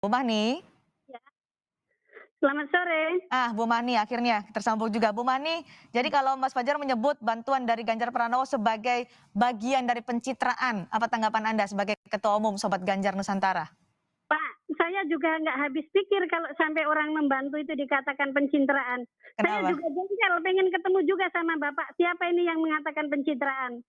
Bu Mani? Ya, selamat sore. Bu Mani akhirnya tersambung juga. Bu Mani, jadi kalau Mas Fajar menyebut bantuan dari Ganjar Pranowo sebagai bagian dari pencitraan, apa tanggapan Anda sebagai Ketua Umum Sobat Ganjar Nusantara? Pak, saya juga nggak habis pikir kalau sampai orang membantu itu dikatakan pencitraan. Saya Kenapa? juga jengkel, pengen ketemu juga sama Bapak, siapa ini yang mengatakan pencitraan.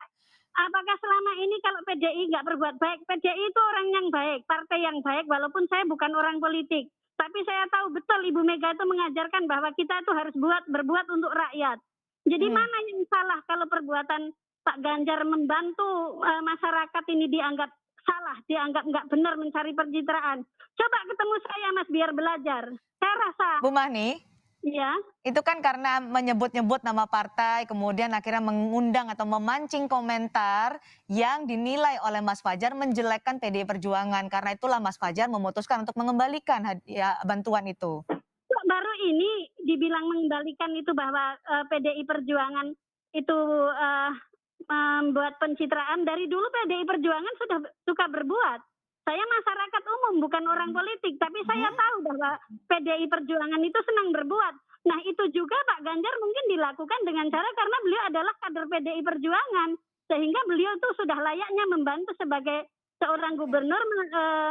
Apakah selama ini kalau PDI nggak berbuat baik, PDI itu orang yang baik, partai yang baik, walaupun saya bukan orang politik. Tapi saya tahu betul Ibu Mega itu mengajarkan bahwa kita itu harus berbuat untuk rakyat. Jadi Hmm. mana yang salah kalau perbuatan Pak Ganjar membantu masyarakat ini dianggap salah, dianggap nggak benar mencari pencitraan. Coba ketemu saya Mas biar belajar. Saya rasa, Bu Mani, ya, itu kan karena menyebut-nyebut nama partai, kemudian akhirnya mengundang atau memancing komentar yang dinilai oleh Mas Fajar menjelekkan PDI Perjuangan. Karena itulah Mas Fajar memutuskan untuk mengembalikan bantuan itu. kok baru ini dibilang mengembalikan itu bahwa PDI Perjuangan itu membuat pencitraan. Dari dulu PDI Perjuangan sudah suka berbuat. Saya masyarakat umum, bukan orang politik, tapi saya tahu bahwa PDI Perjuangan itu senang berbuat. Nah itu juga Pak Ganjar mungkin dilakukan dengan cara karena beliau adalah kader PDI Perjuangan. Sehingga beliau itu sudah layaknya membantu sebagai seorang gubernur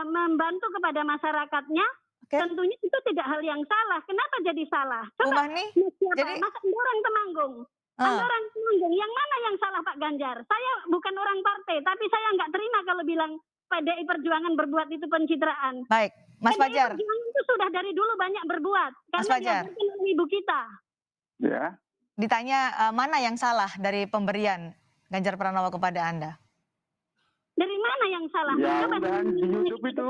membantu kepada masyarakatnya. Oke, Tentunya itu tidak hal yang salah. Kenapa jadi salah? Bu Coba Mani, siapa? jadi Mas Andorang Temanggung. eh, Andorang Temanggung. Yang mana yang salah Pak Ganjar? Saya bukan orang partai, tapi saya nggak terima kalau bilang PDI Perjuangan berbuat itu pencitraan. baik, Mas PDI Fajar. Perjuangan itu sudah dari dulu banyak berbuat Mas karena Fajar, diajarkan oleh ibu kita. Ya, ditanya mana yang salah dari pemberian Ganjar Pranowo kepada Anda? Dari mana yang salah? ya Coba unggahan di YouTube itu.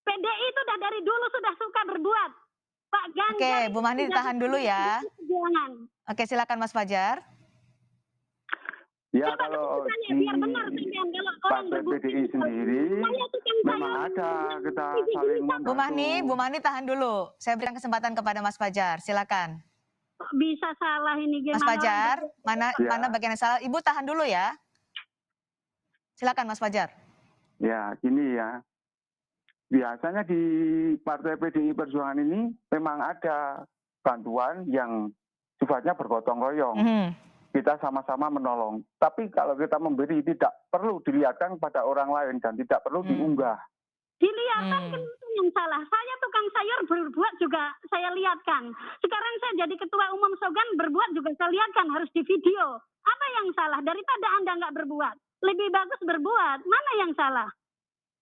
PDI itu sudah dari dulu sudah suka berbuat. Pak Oke, Ganjar Bu itu Mani sudah ditahan dulu ya. perjuangan. Oke, silakan Mas Fajar. Ya Coba kalau tanya di biar benar sampean kalau orang partai berbuat PDI itu. sendiri Saya tukang memang sayur. ada kita Ini saling bisa Bu membantu. Mani tahan dulu. Saya berikan kesempatan kepada Mas Fajar. Silakan. kok bisa salah ini Mas gimana orang Fajar, berbuat. mana Ya, bagian yang salah? Ibu tahan dulu ya. Silakan Mas Fajar. ya gini ya. Biasanya di partai PDI Perjuangan ini memang ada bantuan yang sifatnya bergotong royong. Mhm. Kita sama-sama menolong. Tapi kalau kita memberi tidak perlu dilihatkan pada orang lain dan tidak perlu diunggah. Dilihatkan kan itu yang salah. Saya tukang sayur berbuat juga saya lihatkan. Sekarang saya jadi ketua umum Sogan berbuat juga saya lihatkan harus di video. Apa yang salah daripada Anda nggak berbuat? Lebih bagus berbuat. Mana yang salah?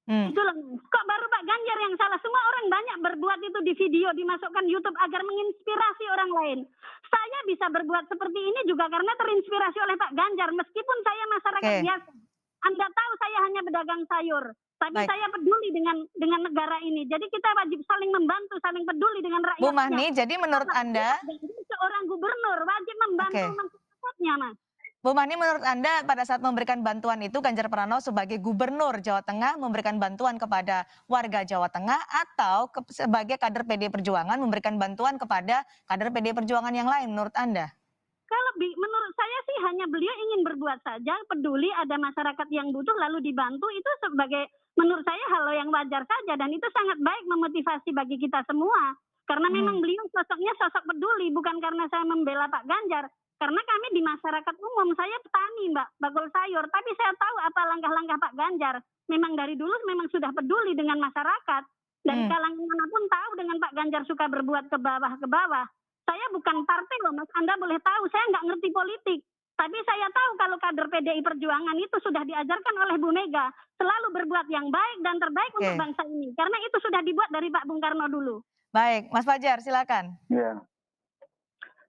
Itulah. Kok baru Pak Ganjar yang salah? Semua orang banyak berbuat itu di video, dimasukkan YouTube agar menginspirasi orang lain. Saya bisa berbuat seperti ini juga karena terinspirasi oleh Pak Ganjar. Meskipun saya masyarakat Oke. biasa. Anda tahu saya hanya pedagang sayur. Tapi Baik. saya peduli dengan negara ini. Jadi kita wajib saling membantu, saling peduli dengan Bu rakyatnya. Mani, jadi menurut Anda, Seorang gubernur wajib membantu Oke. masyarakatnya, Mas. Bu Mani, menurut Anda pada saat memberikan bantuan itu Ganjar Pranowo sebagai gubernur Jawa Tengah memberikan bantuan kepada warga Jawa Tengah atau sebagai kader PDI Perjuangan memberikan bantuan kepada kader PDI Perjuangan yang lain menurut Anda? Kalau menurut saya sih hanya beliau ingin berbuat saja, peduli ada masyarakat yang butuh lalu dibantu itu sebagai menurut saya hal yang wajar saja dan itu sangat baik memotivasi bagi kita semua. Karena memang beliau sosoknya sosok peduli bukan karena saya membela Pak Ganjar. Karena kami di masyarakat umum, saya petani Mbak, bakul sayur. Tapi saya tahu apa langkah-langkah Pak Ganjar. Memang dari dulu memang sudah peduli dengan masyarakat. Dari kalangan manapun tahu dengan Pak Ganjar suka berbuat ke bawah ke bawah. Saya bukan partai loh Mas, Anda boleh tahu, saya nggak ngerti politik. Tapi saya tahu kalau kader PDI Perjuangan itu sudah diajarkan oleh Bu Mega selalu berbuat yang baik dan terbaik untuk bangsa ini. Karena itu sudah dibuat dari Pak Bung Karno dulu. Baik, Mas Fajar silakan. Ya.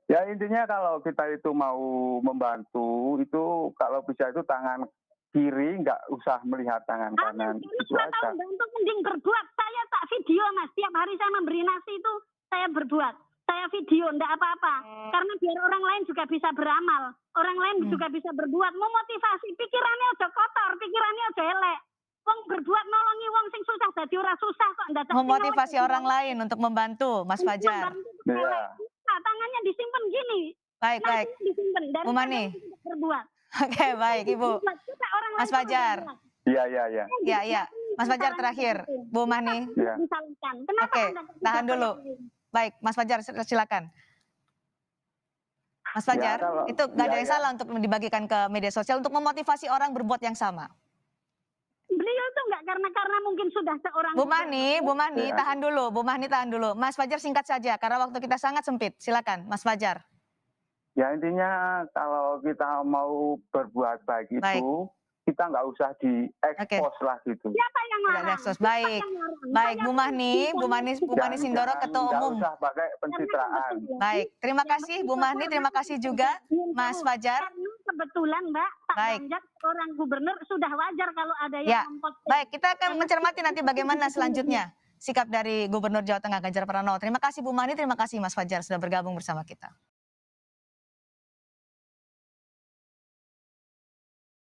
Ya intinya kalau kita itu mau membantu itu kalau bisa itu tangan kiri nggak usah melihat tangan kanan. Itu aja. Bantu mending berbuat. Saya tak video Mas, tiap hari saya memberi nasi itu saya berbuat. Saya video, enggak apa-apa. Karena biar orang lain juga bisa beramal. Orang lain juga bisa berbuat. Memotivasi. Pikirannya aja kotor, pikirannya aja elek. Wong berbuat nolongi wong sing susah jadi ora susah kok ndak. Memotivasi orang lain untuk membantu, Mas Fajar. Ya. Tangannya disimpan gini. Baik, baik. Disimpan Bu Mani. berbuat. Oke, baik Ibu. Mas Fajar. Iya, iya, iya. Ya, ya. Mas Fajar caranya terakhir, begitu. Bu Mahni. Ya. Disalahkan. Kenapa Oke, Anda tidak tahan dulu. tolong? Baik, Mas Fajar silakan. Mas Fajar, kalau- itu nggak ada ya, yang ya. salah untuk dibagikan ke media sosial untuk memotivasi orang berbuat yang sama. Beliau itu nggak karena mungkin sudah seorang Bu Mahni, Ya. tahan dulu. Bu Mahni tahan dulu. Mas Fajar singkat saja karena waktu kita sangat sempit. Silakan, Mas Fajar. Ya intinya kalau kita mau berbuat baik Baik. itu kita nggak usah diekspos lah gitu. Siapa yang Tidak larang? diekspos. Siapa Baik. yang larang? Baik, Saya Bu Mahni, Bu Mahni Sindoro, Ketua Nggak Umum. usah pakai pencitraan. Baik, terima kasih Bu Mahni, terima kasih juga Mas Fajar. Karena kebetulan Mbak, Pak Baik. Ganjar orang gubernur sudah wajar kalau ada Ya, yang memposting. baik, kita akan mencermati nanti bagaimana selanjutnya sikap dari Gubernur Jawa Tengah Ganjar Pranowo. Terima kasih Bu Mahni, terima kasih Mas Fajar sudah bergabung bersama kita.